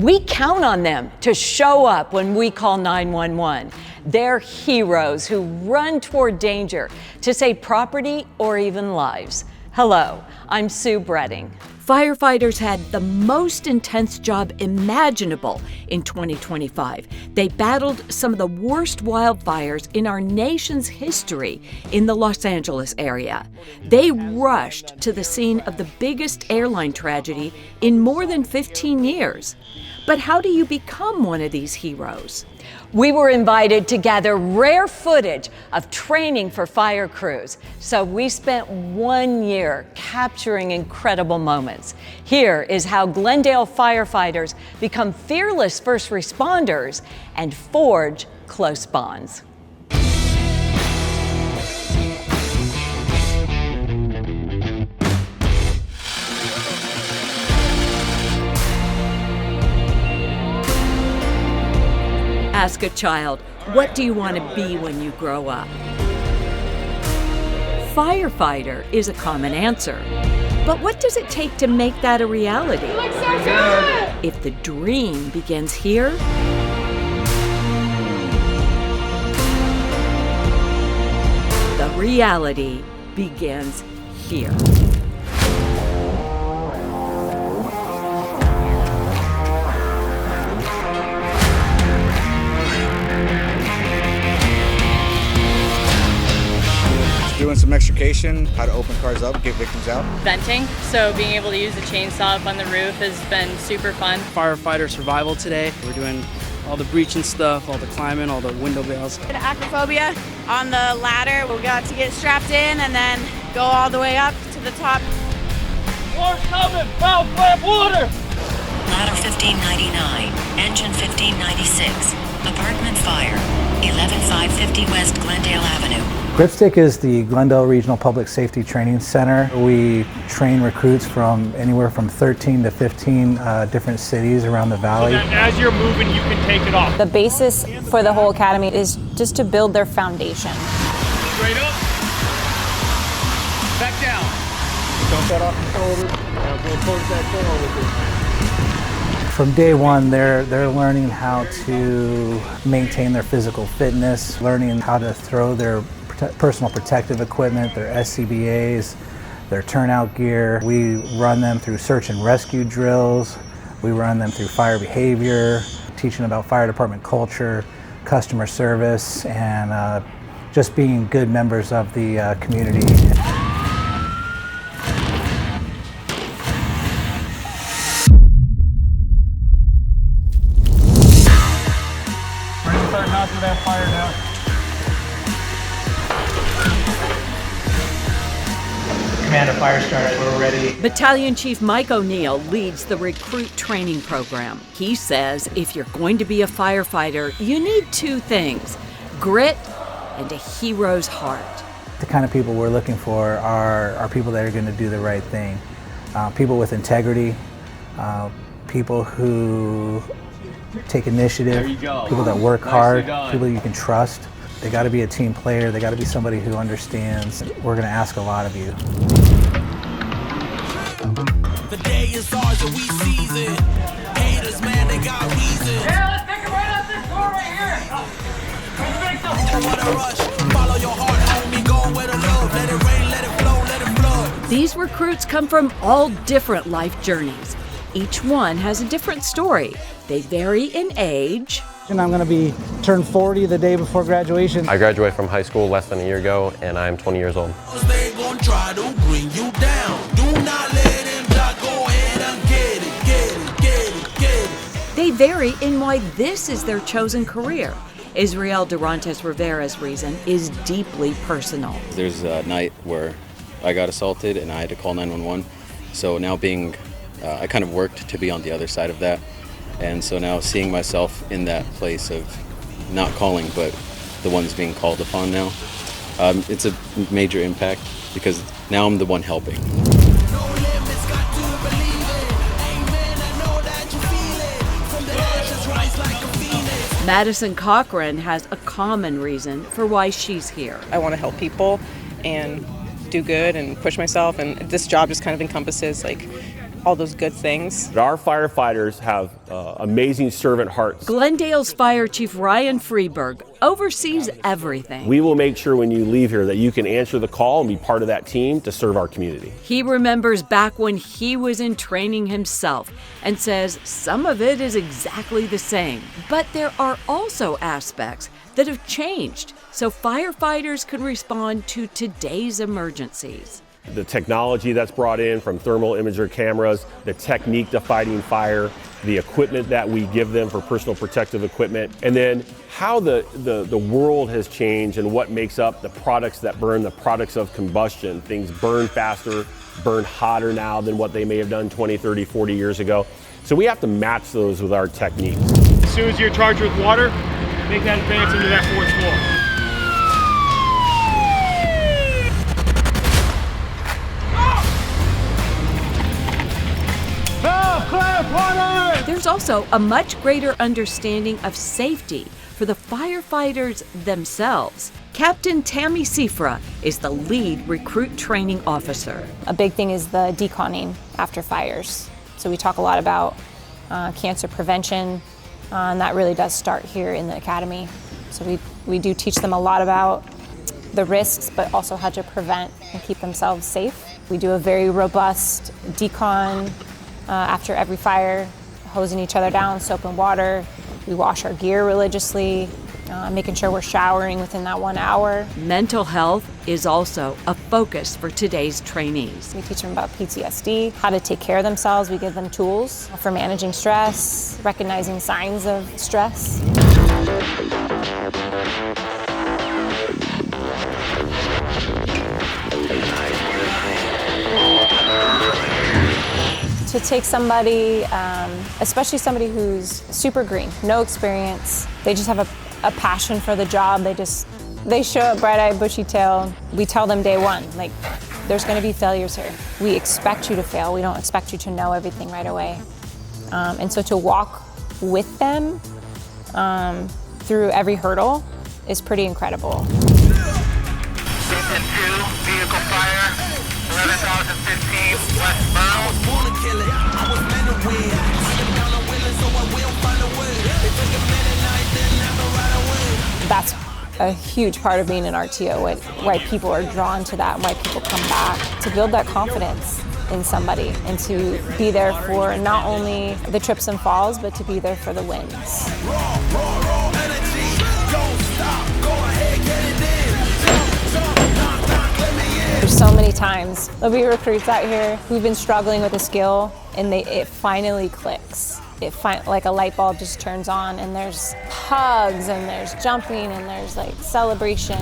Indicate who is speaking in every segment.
Speaker 1: We count on them to show up when we call 911. They're heroes who run toward danger to save property or even lives. Hello, I'm Sue Bretting. Firefighters had the most intense job imaginable in 2025. They battled some of the worst wildfires in our nation's history in the Los Angeles area. They rushed to the scene of the biggest airline tragedy in more than 15 years. But how do you become one of these heroes? We were invited to gather rare footage of training for fire crews, so we spent 1 year capturing incredible moments. Here is how Glendale firefighters become fearless first responders and forge close bonds. Ask a child, what do you want to be when you grow up? Firefighter is a common answer. But what does it take to make that a reality? If the dream begins here, the reality begins here.
Speaker 2: Doing some extrication, how to open cars up, get victims out.
Speaker 3: Venting, so being able to use the chainsaw up on the roof has been super fun.
Speaker 4: Firefighter survival today. We're doing all the breaching stuff, all the climbing, all the window bails.
Speaker 5: Acrophobia on the ladder. We got to get strapped in and then go all the way up to the top.
Speaker 6: Water coming! Foul flap water!
Speaker 7: Ladder 1599, engine 1596, apartment fire, 11550 West Glendale Avenue.
Speaker 8: Gripstick is the Glendale Regional Public Safety Training Center. We train recruits from anywhere from 13 to 15 different cities around the valley.
Speaker 6: So that as you're moving, you can take it off.
Speaker 9: The basis for the whole academy is just to build their foundation.
Speaker 6: Straight up. Back down.
Speaker 2: Dump that off the shoulder. Now go towards that door with it.
Speaker 8: From day one, they're learning how to maintain their physical fitness, learning how to throw their personal protective equipment, their SCBAs, their turnout gear. We run them through search and rescue drills. We run them through fire behavior, teaching about fire department culture, customer service, and just being good members of the community.
Speaker 6: Start knocking that fire down.
Speaker 10: Commander Fire Starter, we're ready.
Speaker 1: Battalion Chief Mike O'Neill leads the recruit training program. He says if you're going to be a firefighter, you need two things: grit and a hero's heart.
Speaker 8: The kind of people we're looking for are people that are going to do the right thing. People with integrity, people who take initiative, people that work hard, people you can trust. They got to be a team player. They got to be somebody who understands. We're going to ask a lot of you.
Speaker 11: The day is ours and we seize it. Haters, man, they got reason.
Speaker 6: Yeah, let's take it right out this door right here.
Speaker 11: What a rush. Follow your heart, homie. Go where the love. Let it rain, let it flow, let it flood.
Speaker 1: These recruits come from all different life journeys. Each one has a different story. They vary in age.
Speaker 8: And I'm going to be turned 40 the day before graduation.
Speaker 12: I graduated from high school less than a year ago, and I'm 20 years old.
Speaker 11: They gon' try to bring you down. Do not let him die. Go ahead and get it, get it, get it, get it.
Speaker 1: They vary in why this is their chosen career. Israel Durantes Rivera's reason is deeply personal.
Speaker 13: There's a night where I got assaulted and I had to call 911. So now I kind of worked to be on the other side of that. And so now seeing myself in that place of not calling, but the ones being called upon now, it's a major impact because now I'm the one helping.
Speaker 1: Madison Cochran has a common reason for why she's here.
Speaker 14: I want to help people and do good and push myself, and this job just kind of encompasses like all those good things.
Speaker 2: Our firefighters have amazing servant hearts.
Speaker 1: Glendale's Fire Chief Ryan Freeberg oversees everything.
Speaker 2: We will make sure when you leave here that you can answer the call and be part of that team to serve our community.
Speaker 1: He remembers back when he was in training himself and says some of it is exactly the same. But there are also aspects that have changed so firefighters can respond to today's emergencies.
Speaker 2: The technology that's brought in from thermal imager cameras, the technique to fighting fire, the equipment that we give them for personal protective equipment, and then how the world has changed and what makes up the products that burn, the products of combustion. Things burn faster, burn hotter now than what they may have done 20, 30, 40 years ago. So we have to match those with our techniques.
Speaker 6: As soon as you're charged with water, make that advance into that 4th floor.
Speaker 1: There's also a much greater understanding of safety for the firefighters themselves. Captain Tammy Sifra is the lead recruit training officer.
Speaker 9: A big thing is the deconning after fires. So we talk a lot about cancer prevention, and that really does start here in the academy. So we do teach them a lot about the risks, but also how to prevent and keep themselves safe. We do a very robust decon after every fire, hosing each other down, soap and water. We wash our gear religiously, making sure we're showering within that 1 hour.
Speaker 1: Mental health is also a focus for today's trainees.
Speaker 9: We teach them about PTSD, how to take care of themselves. We give them tools for managing stress, recognizing signs of stress. To take somebody, especially somebody who's super green, no experience, they just have a passion for the job, they show up bright-eyed, bushy-tailed. We tell them day one, like, there's gonna be failures here. We expect you to fail, we don't expect you to know everything right away. And so to walk with them through every hurdle is pretty incredible.
Speaker 10: Season 2, vehicle fire, 11,015 West Borough.
Speaker 9: That's a huge part of being an RTO, why people are drawn to that and why people come back, to build that confidence in somebody and to be there for not only the trips and falls, but to be there for the wins. There's so many times there'll be recruits out here who've been struggling with a skill and it finally clicks. Like a light bulb just turns on and there's hugs and there's jumping and there's like celebration.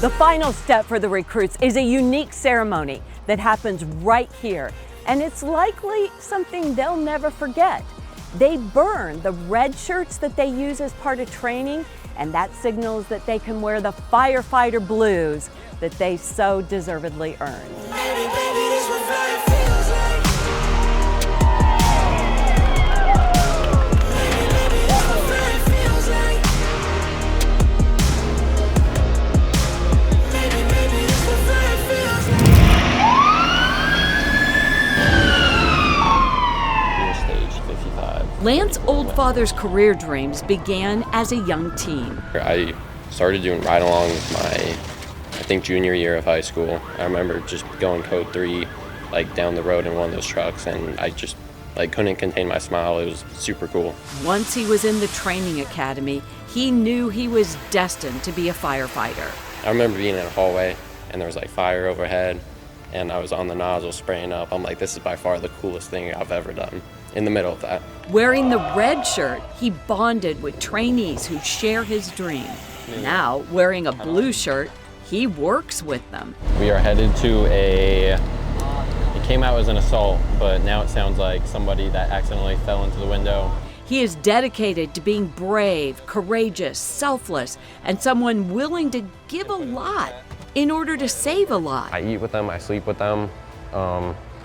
Speaker 1: The final step for the recruits is a unique ceremony that happens right here, and it's likely something they'll never forget. They burn the red shirts that they use as part of training, and that signals that they can wear the firefighter blues that they so deservedly earned. Lance Oldfather's career dreams began as a young teen.
Speaker 12: I started doing ride-alongs my, junior year of high school. I remember just going code 3, down the road in one of those trucks, and I just, couldn't contain my smile. It was super cool.
Speaker 1: Once he was in the training academy, he knew he was destined to be a firefighter.
Speaker 12: I remember being in a hallway, and there was, fire overhead, and I was on the nozzle spraying up. I'm like, this is by far the coolest thing I've ever done. In the middle of that.
Speaker 1: Wearing the red shirt, he bonded with trainees who share his dream. Now, wearing a blue shirt, he works with them.
Speaker 12: We are headed to a came out as an assault, but now it sounds like somebody that accidentally fell into the window.
Speaker 1: He is dedicated to being brave, courageous, selfless, and someone willing to give a lot in order to save a lot.
Speaker 12: I eat with them, I sleep with them.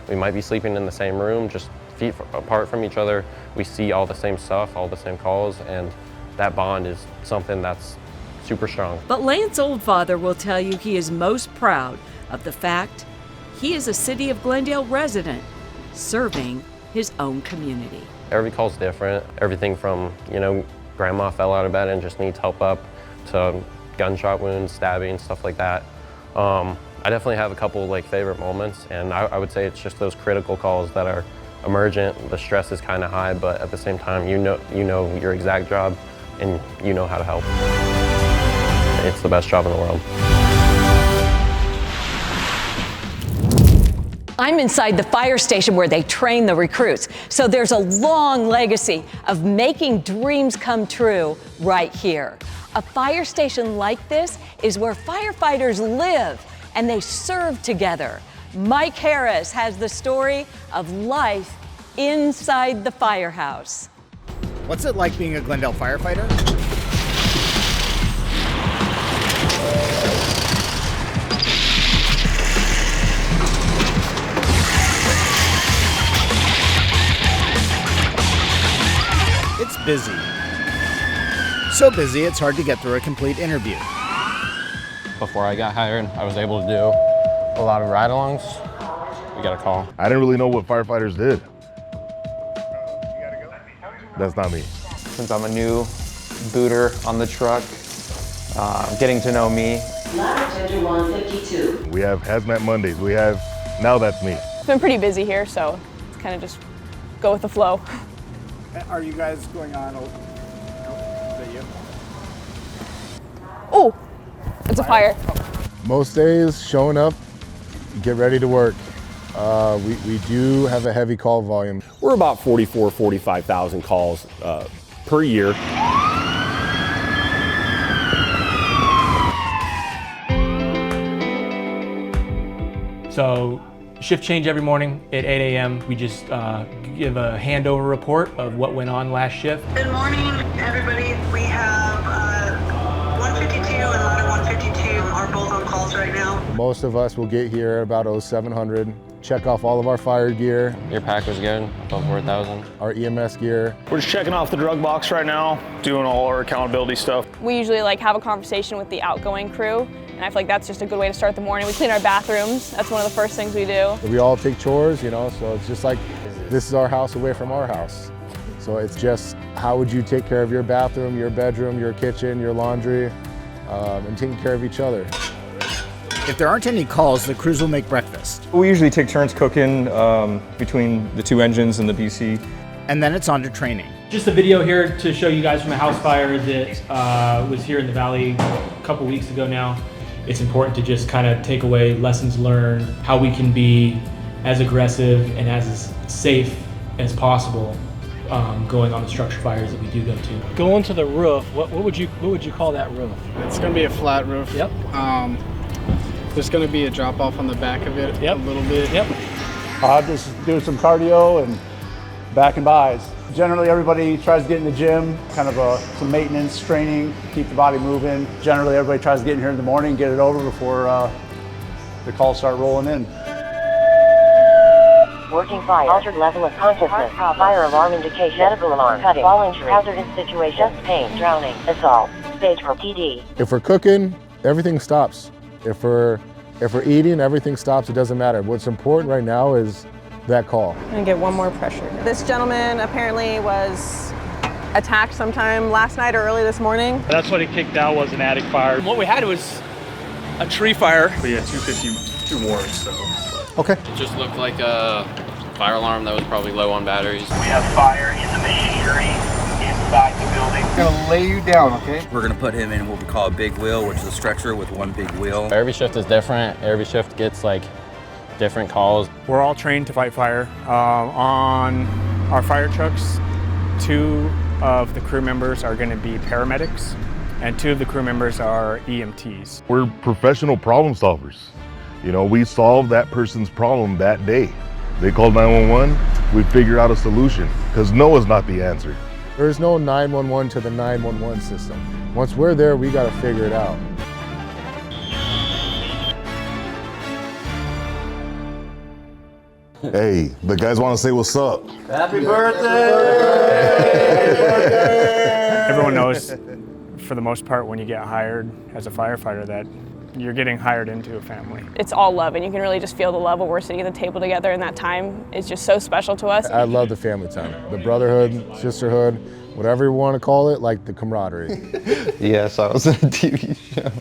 Speaker 12: We might be sleeping in the same room, just feet apart from each other. We see all the same stuff, all the same calls, and that bond is something that's super strong.
Speaker 1: But Lance Oldfather will tell you he is most proud of the fact he is a City of Glendale resident serving his own community.
Speaker 12: Every call's different. Everything from, grandma fell out of bed and just needs help up, to gunshot wounds, stabbing, stuff like that. I definitely have a couple favorite moments, and I would say it's just those critical calls that are emergent. The stress is kind of high, but at the same time, you know your exact job, and you know how to help. It's the best job in the world.
Speaker 1: I'm inside the fire station where they train the recruits. So there's a long legacy of making dreams come true right here. A fire station like this is where firefighters live and they serve together. Mike Harris has the story of life inside the firehouse.
Speaker 14: What's it like being a Glendale firefighter? It's busy. So busy, it's hard to get through a complete interview.
Speaker 12: Before I got hired, I was able to do a lot of ride-alongs. We got a call.
Speaker 15: I didn't really know what firefighters did. That's not me.
Speaker 16: Since I'm a new booter on the truck, getting to know me.
Speaker 17: Ladder tender 152.
Speaker 15: We have hazmat Mondays. Now that's me.
Speaker 18: It's been pretty busy here, so it's kind of just go with the flow.
Speaker 14: Are you guys going on? Is that you?
Speaker 18: Oh, it's a fire.
Speaker 15: Most days, showing up, get ready to work. We do have a heavy call volume.
Speaker 2: We're about 45,000 calls per year.
Speaker 6: So shift change every morning at 8 a.m. We just give a handover report of what went on last shift.
Speaker 17: Good morning, everybody. We have 152 and ladder 152 are both on calls right now.
Speaker 15: Most of us will get here at about 0700, check off all of our fire gear.
Speaker 12: Your pack was good, about 4,000.
Speaker 15: Our EMS gear.
Speaker 19: We're just checking off the drug box right now, doing all our accountability stuff.
Speaker 18: We usually have a conversation with the outgoing crew, and I feel like that's just a good way to start the morning. We clean our bathrooms. That's one of the first things we do.
Speaker 15: We all take chores, so it's just like this is our house away from our house. So it's just how would you take care of your bathroom, your bedroom, your kitchen, your laundry, and taking care of each other.
Speaker 14: If there aren't any calls, the crews will make breakfast.
Speaker 16: We usually take turns cooking between the two engines and the BC.
Speaker 14: And then it's on to training.
Speaker 6: Just a video here to show you guys from a house fire that was here in the valley a couple weeks ago now. It's important to just kind of take away lessons learned, how we can be as aggressive and as safe as possible going on the structure fires that we do go to.
Speaker 20: Going to the roof, what would you call that roof?
Speaker 4: It's going to be a flat roof.
Speaker 20: Yep.
Speaker 4: There's going to be a drop off on the back of it a little bit.
Speaker 20: Yep.
Speaker 21: Just doing some cardio and back and bys. Generally, everybody tries to get in the gym, kind of some maintenance training, keep the body moving. Generally, everybody tries to get in here in the morning, get it over before the calls start rolling in.
Speaker 17: Working fire. Altered level of consciousness. Fire alarm indication. Medical alarm. Cutting. Fall injury. Hazardous situation. Chest pain. Drowning. Assault. Stage for TD.
Speaker 15: If we're cooking, everything stops. If we're eating, everything stops. It doesn't matter. What's important right now is that call.
Speaker 18: I'm gonna get one more pressure. This gentleman apparently was attacked sometime last night or early this morning.
Speaker 6: That's what it kicked out, was an attic fire.
Speaker 20: What we had was a tree fire.
Speaker 19: But yeah, 252 wards, so.
Speaker 15: Okay.
Speaker 12: It just looked like a fire alarm that was probably low on batteries.
Speaker 10: We have fire in the machinery inside the building.
Speaker 22: I'm gonna lay you down, okay?
Speaker 23: We're gonna put him in what we call a big wheel, which is a stretcher with one big wheel.
Speaker 12: Every shift is different. Every shift gets different calls.
Speaker 6: We're all trained to fight fire. On our fire trucks, 2 of the crew members are going to be paramedics, and 2 of the crew members are EMTs.
Speaker 15: We're professional problem solvers. We solve that person's problem that day. They called 911, we figured out a solution, because no is not the answer. There's no 911 to the 911 system. Once we're there, we gotta figure it out. Hey, the guys wanna say what's up.
Speaker 21: Happy birthday!
Speaker 3: Everyone knows, for the most part, when you get hired as a firefighter, that you're getting hired into a family.
Speaker 18: It's all love, and you can really just feel the love when we're sitting at the table together, and that time is just so special to us.
Speaker 15: I love the family time, the brotherhood, sisterhood, whatever you want to call it, like the camaraderie.
Speaker 16: Yes, I was in a TV show.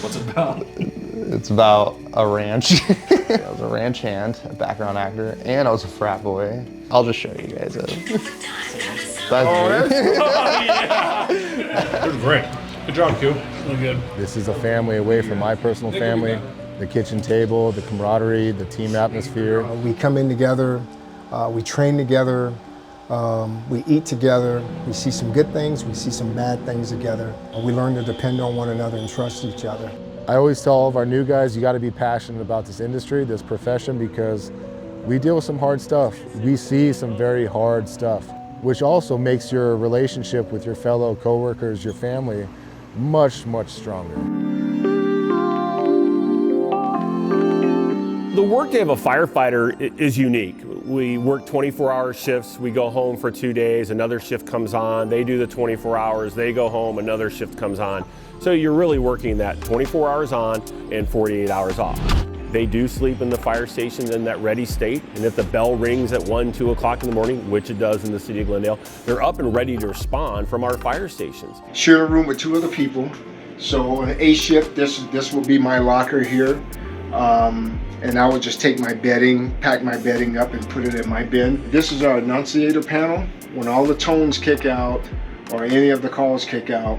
Speaker 20: What's it about?
Speaker 16: It's about a ranch. I was a ranch hand, a background actor, and I was a frat boy. I'll just show you guys it. That's
Speaker 2: This is great. Good job, Q.
Speaker 20: Really good.
Speaker 15: This is a family away from my personal family. The kitchen table, the camaraderie, the team atmosphere.
Speaker 5: We come in together, we train together, we eat together, we see some good things, we see some bad things together. We learn to depend on one another and trust each other.
Speaker 15: I always tell all of our new guys, you got to be passionate about this industry, this profession, because we deal with some hard stuff. We see some very hard stuff, which also makes your relationship with your fellow coworkers, your family, much, much stronger.
Speaker 2: The workday of a firefighter is unique. We work 24-hour shifts, we go home for 2 days, another shift comes on, they do the 24 hours, they go home, another shift comes on. So you're really working that 24 hours on and 48 hours off. They do sleep in the fire stations in that ready state, and if the bell rings at 1, 2 o'clock in the morning, which it does in the city of Glendale, they're up and ready to respond from our fire stations.
Speaker 5: Share a room with 2 other people. So on an A shift, this will be my locker here. And I would just take my bedding, pack my bedding up and put it in my bin. This is our annunciator panel. When all the tones kick out or any of the calls kick out,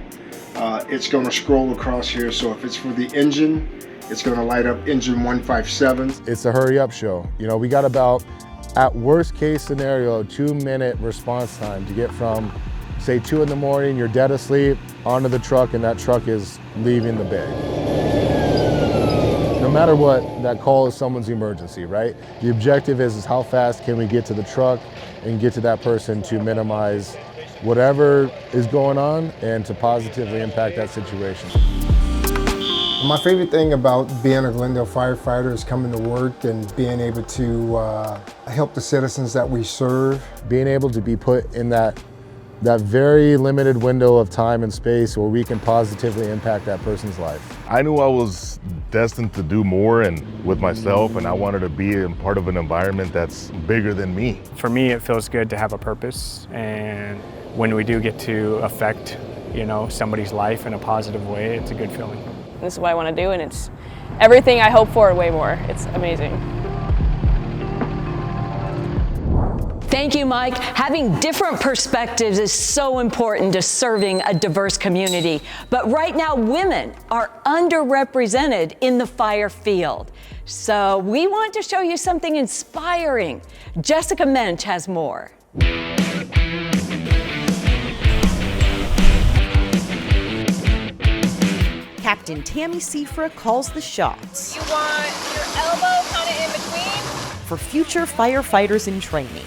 Speaker 5: it's going to scroll across here. So if it's for the engine, it's going to light up engine 157.
Speaker 15: It's a hurry up show. You know, we got about, at worst case scenario, 2-minute response time to get from, say 2 in the morning, you're dead asleep, onto the truck, and that truck is leaving the bay. No matter what, that call is someone's emergency, right? The objective is how fast can we get to the truck and get to that person to minimize whatever is going on and to positively impact that situation.
Speaker 5: My favorite thing about being a Glendale firefighter is coming to work and being able to help the citizens that we serve.
Speaker 15: Being able to be put in that very limited window of time and space where we can positively impact that person's life.
Speaker 22: I knew I was destined to do more and with myself, and I wanted to be a part of an environment that's bigger than me.
Speaker 3: For me, it feels good to have a purpose, and when we do get to affect, somebody's life in a positive way, it's a good feeling.
Speaker 18: This is what I want to do, and it's everything I hope for and way more. It's amazing.
Speaker 1: Thank you, Mike. Having different perspectives is so important to serving a diverse community. But right now, women are underrepresented in the fire field. So we want to show you something inspiring. Jessica Mensch has more.
Speaker 24: Captain Tammy Seafra calls the shots.
Speaker 25: You want your elbow kind of in between?
Speaker 24: For future firefighters in training.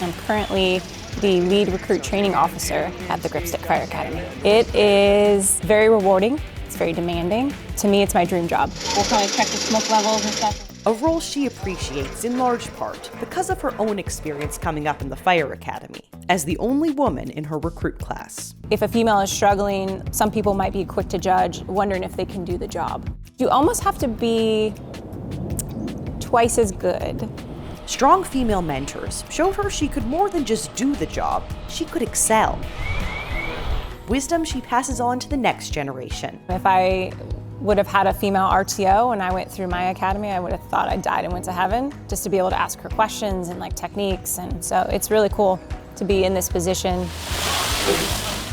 Speaker 9: I'm currently the lead recruit training officer at the Gripstick Fire Academy. It is very rewarding. It's very demanding. To me, it's my dream job.
Speaker 25: We'll probably check the smoke levels and stuff.
Speaker 24: A role she appreciates in large part because of her own experience coming up in the Fire Academy as the only woman in her recruit class.
Speaker 9: If a female is struggling, some people might be quick to judge, wondering if they can do the job. You almost have to be twice as good.
Speaker 24: Strong female mentors showed her she could more than just do the job, she could excel. Wisdom she passes on to the next generation.
Speaker 9: If I would have had a female RTO when I went through my academy, I would have thought I died and went to heaven, just to be able to ask her questions and techniques. And so it's really cool to be in this position.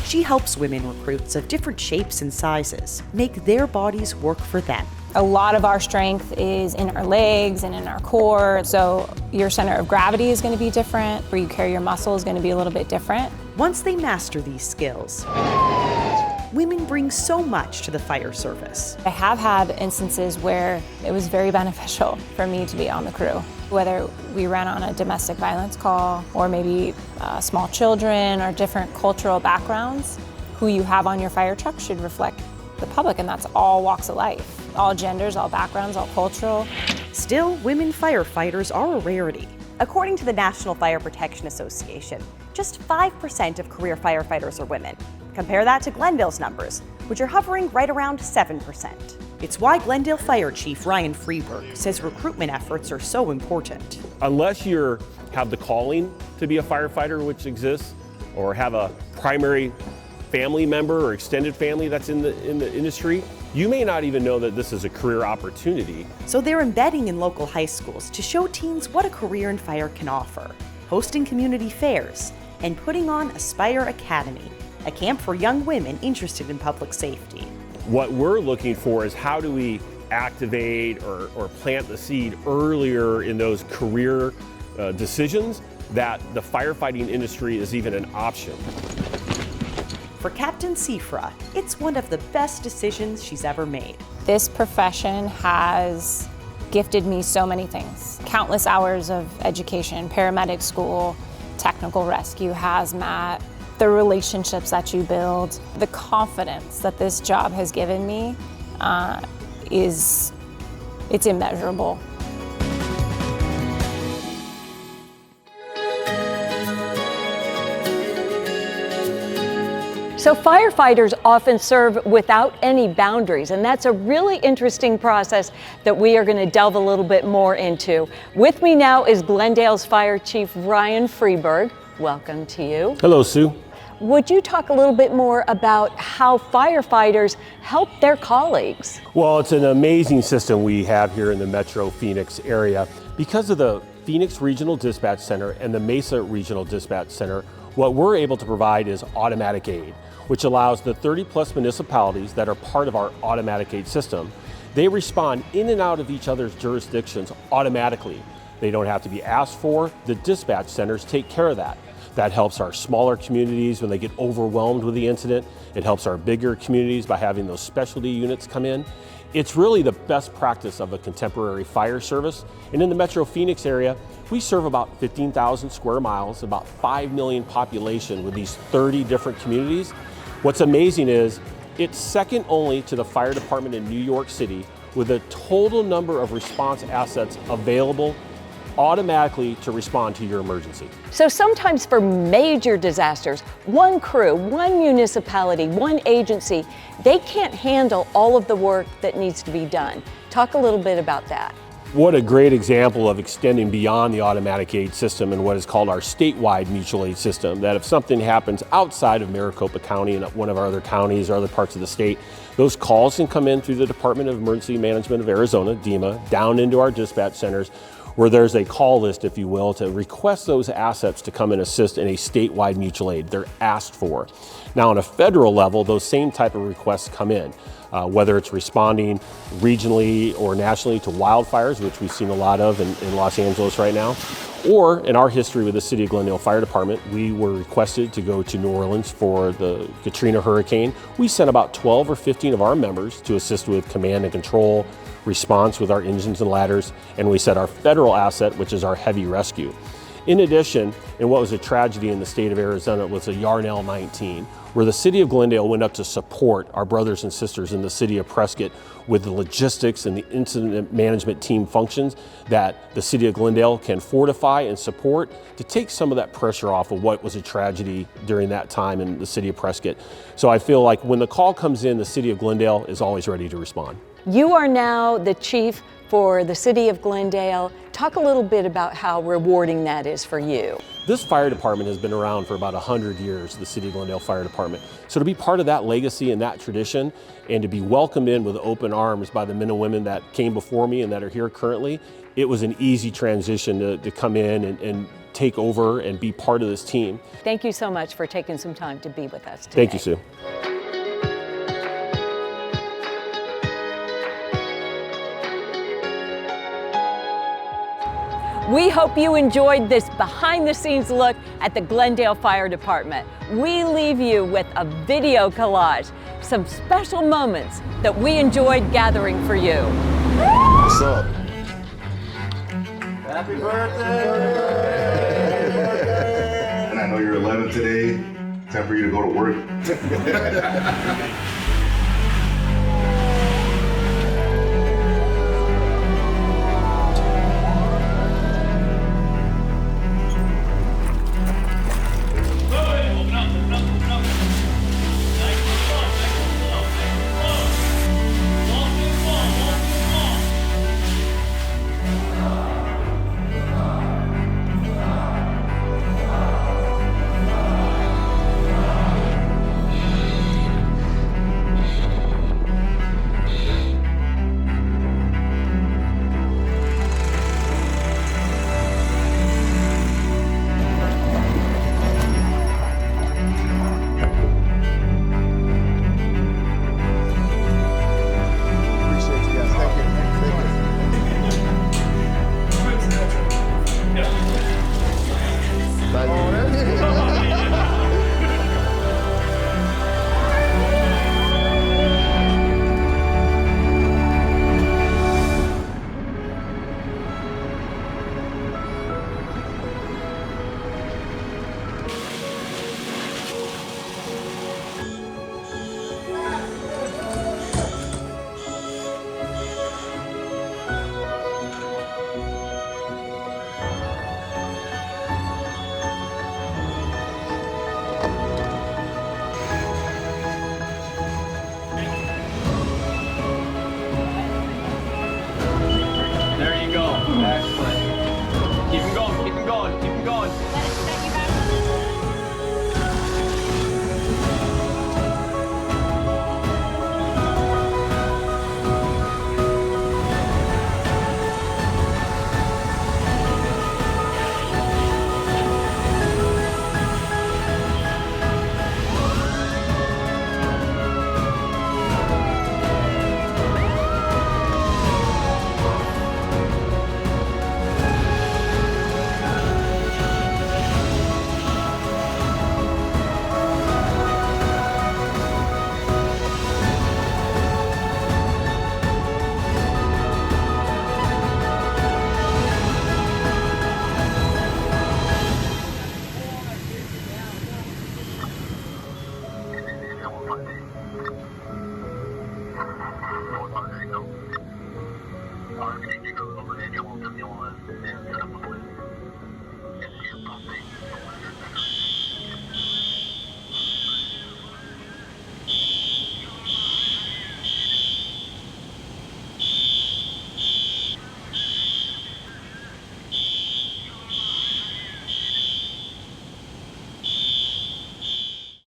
Speaker 24: She helps women recruits of different shapes and sizes make their bodies work for them.
Speaker 9: A lot of our strength is in our legs and in our core, so your center of gravity is going to be different, where you carry your muscle is going to be a little bit different.
Speaker 24: Once they master these skills, women bring so much to the fire service.
Speaker 9: I have had instances where it was very beneficial for me to be on the crew. Whether we ran on a domestic violence call or maybe small children or different cultural backgrounds, who you have on your fire truck should reflect the public, and that's all walks of life. All genders, all backgrounds, all cultural.
Speaker 24: Still, women firefighters are a rarity. According to the National Fire Protection Association, just 5% of career firefighters are women. Compare that to Glendale's numbers, which are hovering right around 7%. It's why Glendale Fire Chief Ryan Freeberg says recruitment efforts are so important.
Speaker 2: Unless you have the calling to be a firefighter, which exists, or have a primary family member or extended family that's in the industry, you may not even know that this is a career opportunity.
Speaker 24: So they're embedding in local high schools to show teens what a career in fire can offer, hosting community fairs, and putting on Aspire Academy, a camp for young women interested in public safety.
Speaker 2: What we're looking for is how do we activate or plant the seed earlier in those career decisions that the firefighting industry is even an option.
Speaker 24: For Captain Sifra, it's one of the best decisions she's ever made.
Speaker 9: This profession has gifted me so many things. Countless hours of education, paramedic school, technical rescue, hazmat, the relationships that you build, the confidence that this job has given me it's immeasurable.
Speaker 1: So firefighters often serve without any boundaries, and that's a really interesting process that we are going to delve a little bit more into. With me now is Glendale's Fire Chief Ryan Freeberg. Welcome to you.
Speaker 2: Hello, Sue.
Speaker 1: Would you talk a little bit more about how firefighters help their colleagues?
Speaker 2: Well, it's an amazing system we have here in the Metro Phoenix area. Because of the Phoenix Regional Dispatch Center and the Mesa Regional Dispatch Center, what we're able to provide is automatic aid, which allows the 30+ municipalities that are part of our automatic aid system, they respond in and out of each other's jurisdictions automatically. They don't have to be asked for. The dispatch centers take care of that. That helps our smaller communities when they get overwhelmed with the incident. It helps our bigger communities by having those specialty units come in. It's really the best practice of a contemporary fire service. And in the Metro Phoenix area, we serve about 15,000 square miles, about 5 million population with these 30 different communities. What's amazing is it's second only to the fire department in New York City with a total number of response assets available automatically to respond to your emergency.
Speaker 1: So sometimes for major disasters, one crew, one municipality, one agency, they can't handle all of the work that needs to be done. Talk a little bit about that.
Speaker 2: What a great example of extending beyond the automatic aid system and what is called our statewide mutual aid system, that if something happens outside of Maricopa County and one of our other counties or other parts of the state, those calls can come in through the Department of Emergency Management of Arizona, DEMA, down into our dispatch centers, where there's a call list, if you will, to request those assets to come and assist in a statewide mutual aid. They're asked for. Now, on a federal level, those same type of requests come in, whether it's responding regionally or nationally to wildfires, which we've seen a lot of in Los Angeles right now, or in our history with the City of Glendale Fire Department, we were requested to go to New Orleans for the Katrina hurricane. We sent about 12 or 15 of our members to assist with command and control, response with our engines and ladders, and we set our federal asset, which is our heavy rescue. In addition, in what was a tragedy in the state of Arizona was a Yarnell 19, where the City of Glendale went up to support our brothers and sisters in the City of Prescott with the logistics and the incident management team functions that the City of Glendale can fortify and support to take some of that pressure off of what was a tragedy during that time in the City of Prescott. So I feel like when the call comes in, the City of Glendale is always ready to respond.
Speaker 1: You are now the chief for the City of Glendale. Talk a little bit about how rewarding that is for you.
Speaker 2: This fire department has been around for about 100 years, the City of Glendale Fire Department. So to be part of that legacy and that tradition, and to be welcomed in with open arms by the men and women that came before me and that are here currently, it was an easy transition to come in and take over and be part of this team.
Speaker 1: Thank you so much for taking some time to be with us today.
Speaker 2: Thank you, Sue.
Speaker 1: We hope you enjoyed this behind-the-scenes look at the Glendale Fire Department. We leave you with a video collage, some special moments that we enjoyed gathering for you.
Speaker 22: What's up?
Speaker 21: Happy birthday!
Speaker 22: And I know you're 11 today. Time for you to go to work.
Speaker 10: Over